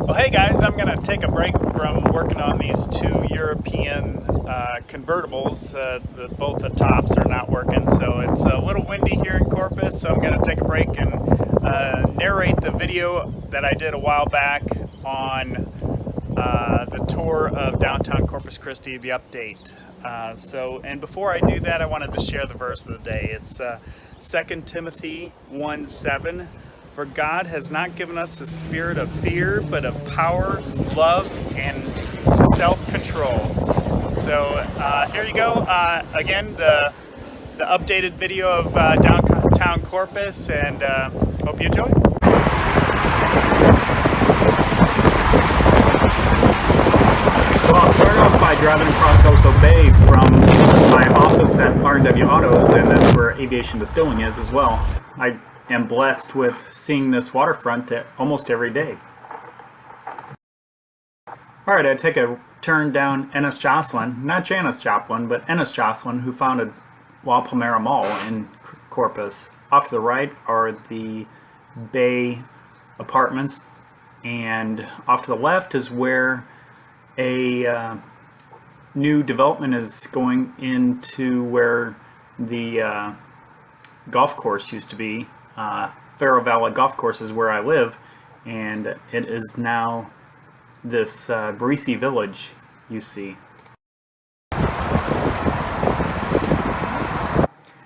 Well, hey guys, I'm going to take a break from working on these two European convertibles. Both the tops are not working, so it's a little windy here in Corpus, so I'm going to take a break and narrate the video that I did a while back on the tour of downtown Corpus Christi, the update. And before I do that, I wanted to share the verse of the day. It's 2 Timothy 1:7. For God has not given us a spirit of fear, but of power, love, and self-control. So here you go. Again, the updated video of downtown Corpus, and hope you enjoy. So I'll start off by driving across Coastal Bay from my office at R&W Autos, and that's where Aviation Distilling is as well. I am blessed with seeing this waterfront almost every day. Alright, I take a turn down Ennis Jocelyn, not Janis Joplin, but Ennis Jocelyn, who founded La Palmera Mall in Corpus. Off to the right are the Bay apartments, and off to the left is where a new development is going into where the golf course used to be. Faro Valley Golf Course is where I live, and it is now this Breweries village you see.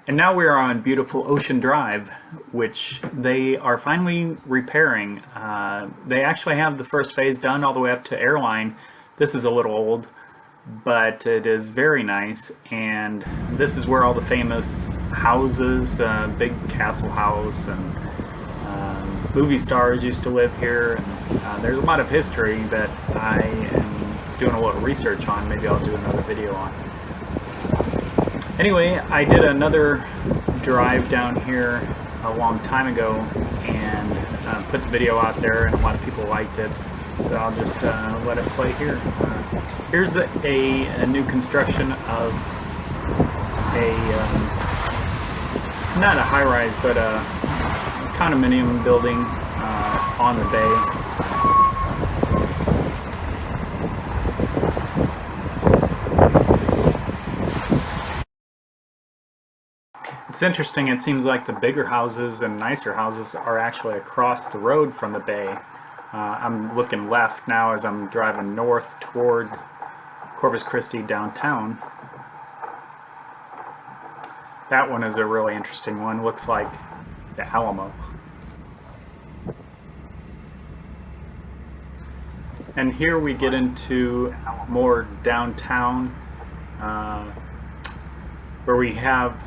And now we are on beautiful Ocean Drive, which they are finally repairing. They actually have the first phase done all the way up to Airline. This is a little old, but it is very nice, and this is where all the famous houses, big castle house, and movie stars used to live here. And there's a lot of history that I am doing a little research on. Maybe I'll do another video on. Anyway, I did another drive down here a long time ago and put the video out there, and a lot of people liked it. So I'll just let it play here. Here's a new construction of not a high-rise, but a condominium building on the bay. It's interesting, it seems like the bigger houses and nicer houses are actually across the road from the bay. I'm looking left now as I'm driving north toward Corpus Christi downtown. That one is a really interesting one. Looks like the Alamo. And here we get into more downtown, where we have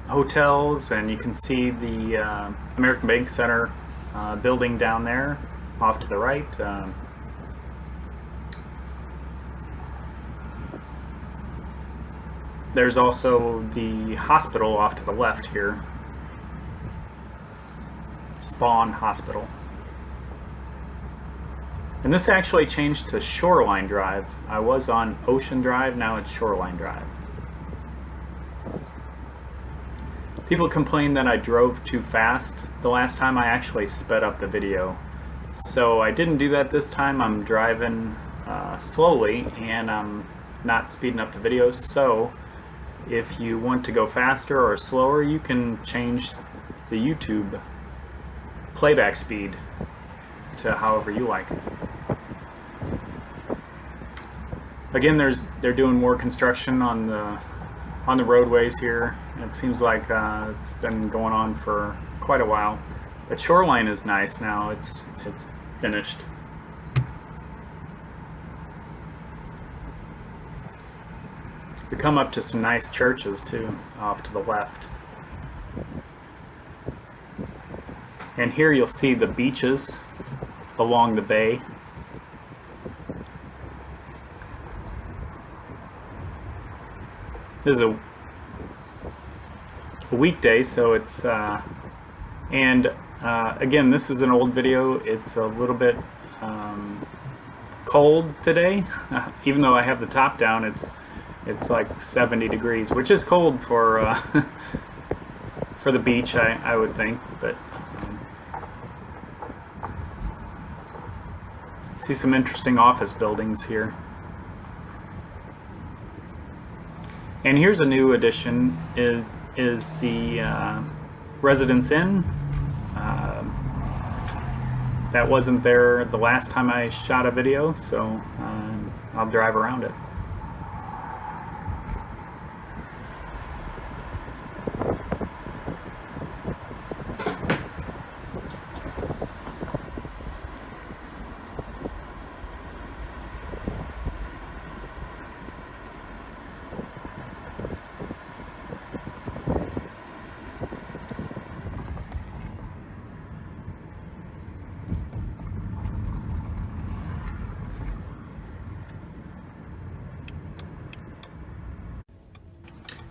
hotels, and you can see the American Bank Center building down there off to the right. There's also the hospital off to the left here, Spawn Hospital. And this actually changed to Shoreline Drive. I was on Ocean Drive, now it's Shoreline Drive. People complained that I drove too fast the last time. I actually sped up the video. So I didn't do that this time. I'm driving slowly, and I'm not speeding up the video. So if you want to go faster or slower, you can change the YouTube playback speed to however you like. Again, they're doing more construction on the roadways here. It seems like it's been going on for quite a while. But Shoreline is nice now. It's finished. We come up to some nice churches too, off to the left. And here you'll see the beaches along the bay. This is a weekday, so it's again, this is an old video. It's a little bit cold today. Even though I have the top down, it's like 70 degrees, which is cold for for the beach, I would think. But See some interesting office buildings here. And here's a new addition, is the Residence Inn. That wasn't there the last time I shot a video, so I'll drive around it.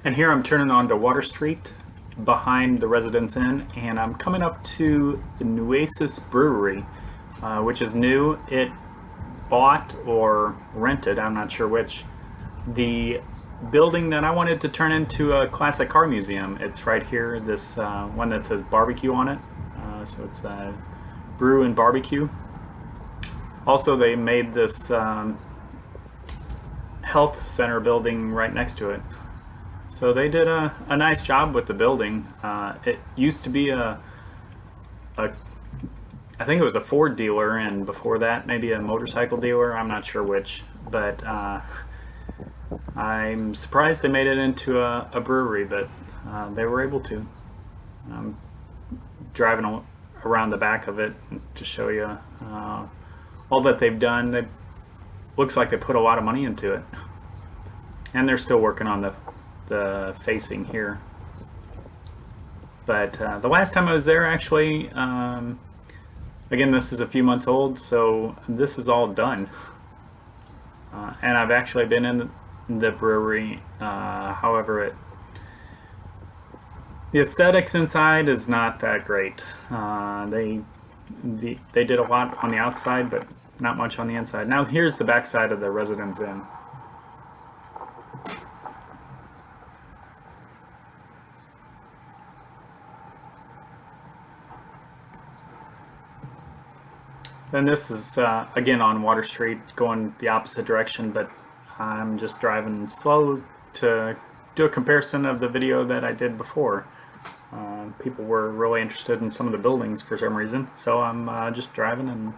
And here I'm turning onto Water Street behind the Residence Inn, and I'm coming up to the Nueces Brewery, which is new. It bought or rented, I'm not sure which, the building that I wanted to turn into a classic car museum. It's right here, this one that says barbecue on it. So it's brew and barbecue. Also, they made this health center building right next to it. So they did a nice job with the building. It used to be I think it was a Ford dealer, and before that maybe a motorcycle dealer, I'm not sure which, but I'm surprised they made it into a brewery, but they were able to. I'm driving around the back of it to show you all that they've done. Looks like they put a lot of money into it, and they're still working on the facing here. But the last time I was there, actually, again, this is a few months old, so this is all done. And I've actually been in the brewery. However, the aesthetics inside is not that great. They did a lot on the outside, but not much on the inside. Now here's the back side of the Residence Inn. And this is again on Water Street, going the opposite direction, but I'm just driving slow to do a comparison of the video that I did before. People were really interested in some of the buildings for some reason, so I'm just driving and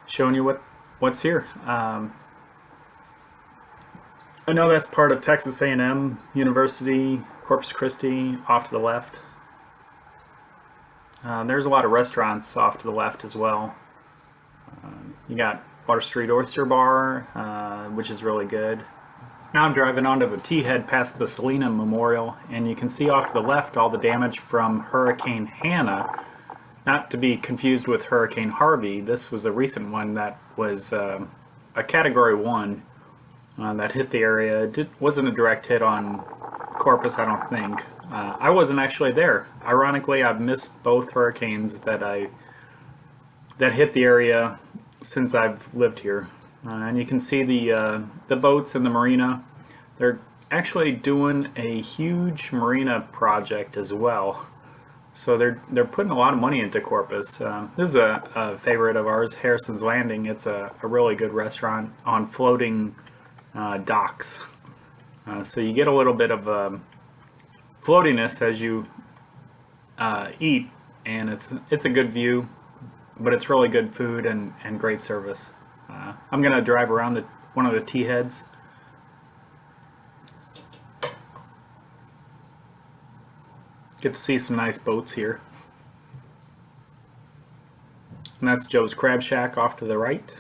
showing you what's here. I know that's part of Texas A&M University, Corpus Christi, off to the left. There's a lot of restaurants off to the left as well. You got Water Street Oyster Bar, which is really good. Now I'm driving onto the T-Head past the Selena Memorial, and you can see off to the left all the damage from Hurricane Hannah. Not to be confused with Hurricane Harvey. This was a recent one that was a Category 1 that hit the area. It wasn't a direct hit on Corpus, I don't think. I wasn't actually there. Ironically, I've missed both hurricanes that hit the area since I've lived here. And you can see the boats in the marina. They're actually doing a huge marina project as well. So they're putting a lot of money into Corpus. This is a favorite of ours, Harrison's Landing. It's a really good restaurant on floating docks. So you get a little bit of floatiness as you eat, and it's a good view. But it's really good food and great service. I'm going to drive around one of the T-Heads. Get to see some nice boats here. And that's Joe's Crab Shack off to the right.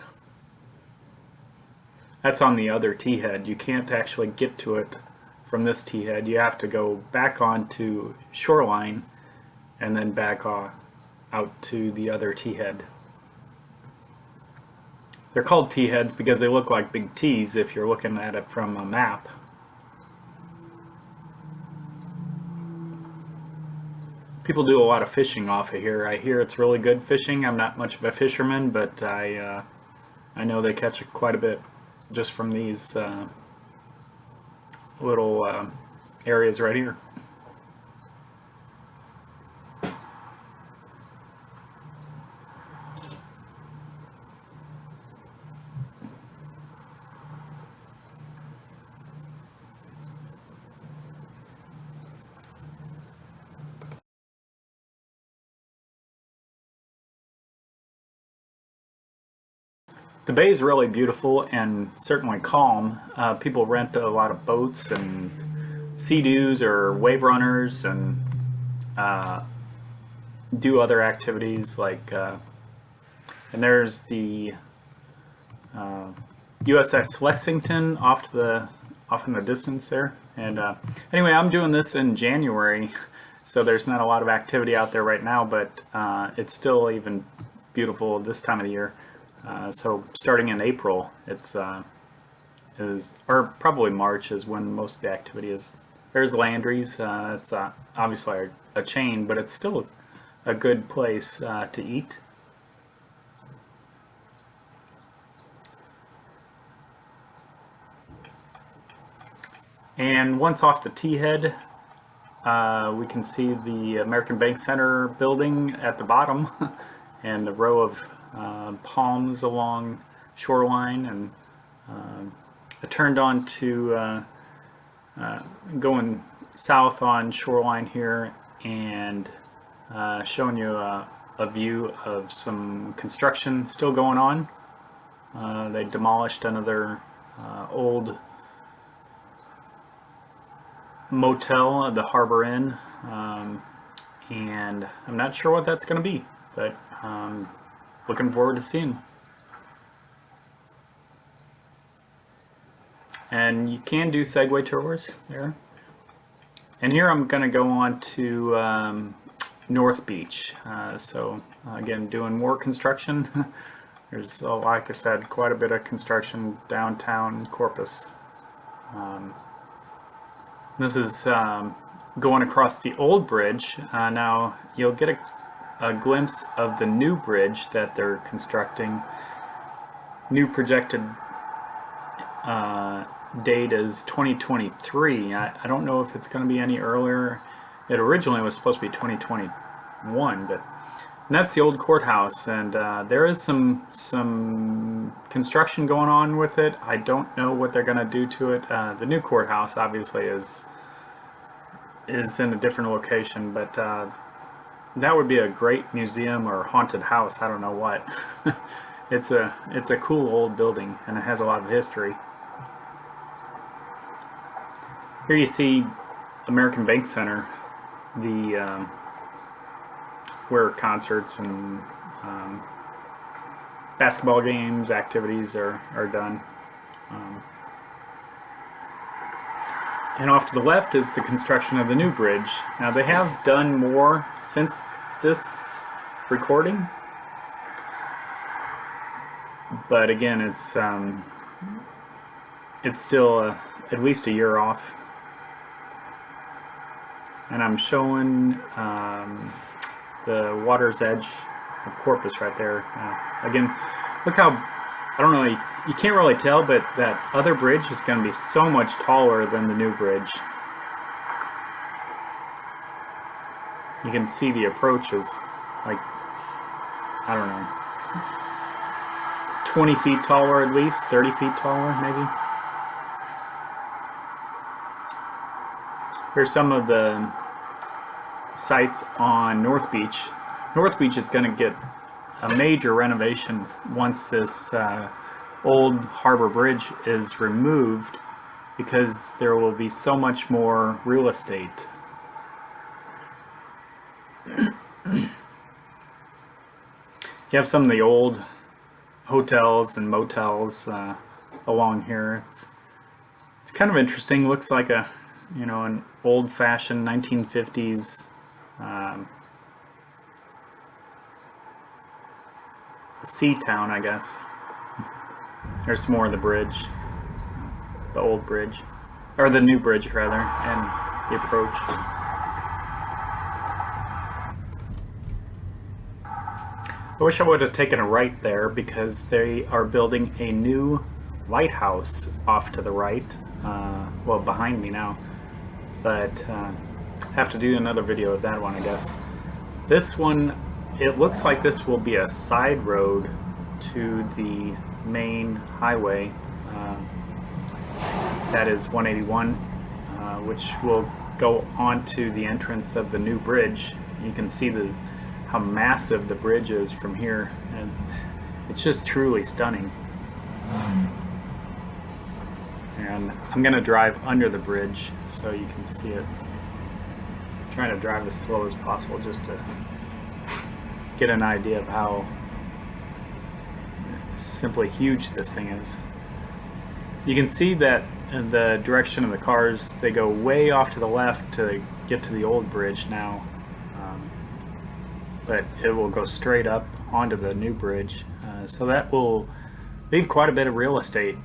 That's on the other T-Head. You can't actually get to it from this T-Head. You have to go back onto Shoreline and then back on out to the other T-Head. They're called T-Heads because they look like big T's if you're looking at it from a map. People do a lot of fishing off of here. I hear it's really good fishing. I'm not much of a fisherman, but I know they catch quite a bit just from these little areas right here. the bay is really beautiful and certainly calm. People rent a lot of boats and sea-doos or wave runners and do other activities like, and there's the USS Lexington off in the distance there. And anyway, I'm doing this in January, so there's not a lot of activity out there right now, but it's still even beautiful this time of the year. So starting in April, or probably March is when most of the activity is. There's Landry's. It's obviously a chain, but it's still a good place to eat. And once off the T-Head, we can see the American Bank Center building at the bottom and the row of palms along Shoreline. And I turned on to going south on Shoreline here and showing you a view of some construction still going on. They demolished another old motel, the Harbor Inn, and I'm not sure what that's going to be, but looking forward to seeing. And you can do Segway tours there. And here I'm going to go on to North Beach. So again, doing more construction. There's, like I said, quite a bit of construction downtown Corpus. This is going across the old bridge. Now you'll get a glimpse of the new bridge that they're constructing. New projected date is 2023. I don't know if it's going to be any earlier. It originally was supposed to be 2021, but and that's the old courthouse, and there is some construction going on with it. I don't know what they're going to do to it. The new courthouse obviously is in a different location, but that would be a great museum or haunted house. I don't know what. It's a cool old building, and it has a lot of history. Here you see American Bank Center, the where concerts and basketball games, activities are done. And off to the left is the construction of the new bridge. Now they have done more since this recording, but again, it's still at least a year off. And I'm showing the water's edge of Corpus right there. Again, look how, I don't know, you can't really tell, but that other bridge is going to be so much taller than the new bridge. You can see the approach is like, I don't know, 20 feet taller at least, 30 feet taller maybe. Here's some of the sites on North Beach. North Beach is going to get a major renovation once this old harbor bridge is removed, because there will be so much more real estate. You have some of the old hotels and motels along here. It's kind of interesting. Looks like a, you know, an old-fashioned 1950s sea town, I guess. There's more of the bridge, the old bridge, or the new bridge rather, and the approach. I wish I would have taken a right there, because they are building a new lighthouse off to the right, well, behind me now, but have to do another video of that one, I guess. This one, it looks like this will be a side road to the main highway, that is 181, which will go onto the entrance of the new bridge. You can see how massive the bridge is from here, and it's just truly stunning. And I'm going to drive under the bridge so you can see it. I'm trying to drive as slow as possible just to get an idea of how simply huge this thing is. You can see that in the direction of the cars, they go way off to the left to get to the old bridge now. But it will go straight up onto the new bridge. So that will leave quite a bit of real estate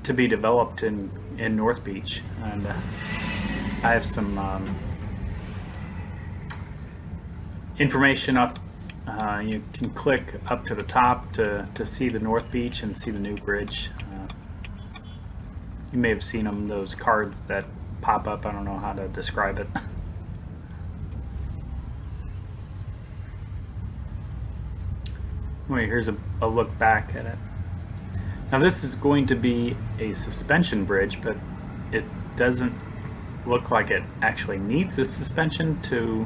to be developed in North Beach. And I have some information up. You can click up to the top to see the North Beach and see the new bridge. You may have seen them, those cards that pop up. I don't know how to describe it. Wait, here's a look back at it. Now this is going to be a suspension bridge, but it doesn't look like it actually needs this suspension to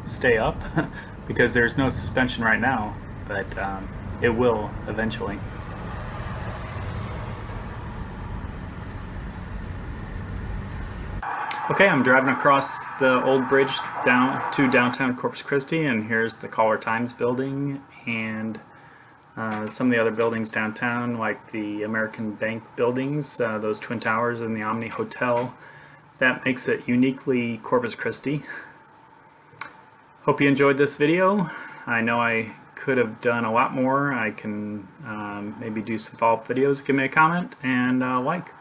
stay up because there's no suspension right now, but it will eventually. Okay, I'm driving across the old bridge down to downtown Corpus Christi, and here's the Caller Times building and some of the other buildings downtown, like the American Bank buildings, those Twin Towers and the Omni Hotel. That makes it uniquely Corpus Christi. Hope you enjoyed this video. I know I could have done a lot more. I can maybe do some follow-up videos. Give me a comment and like.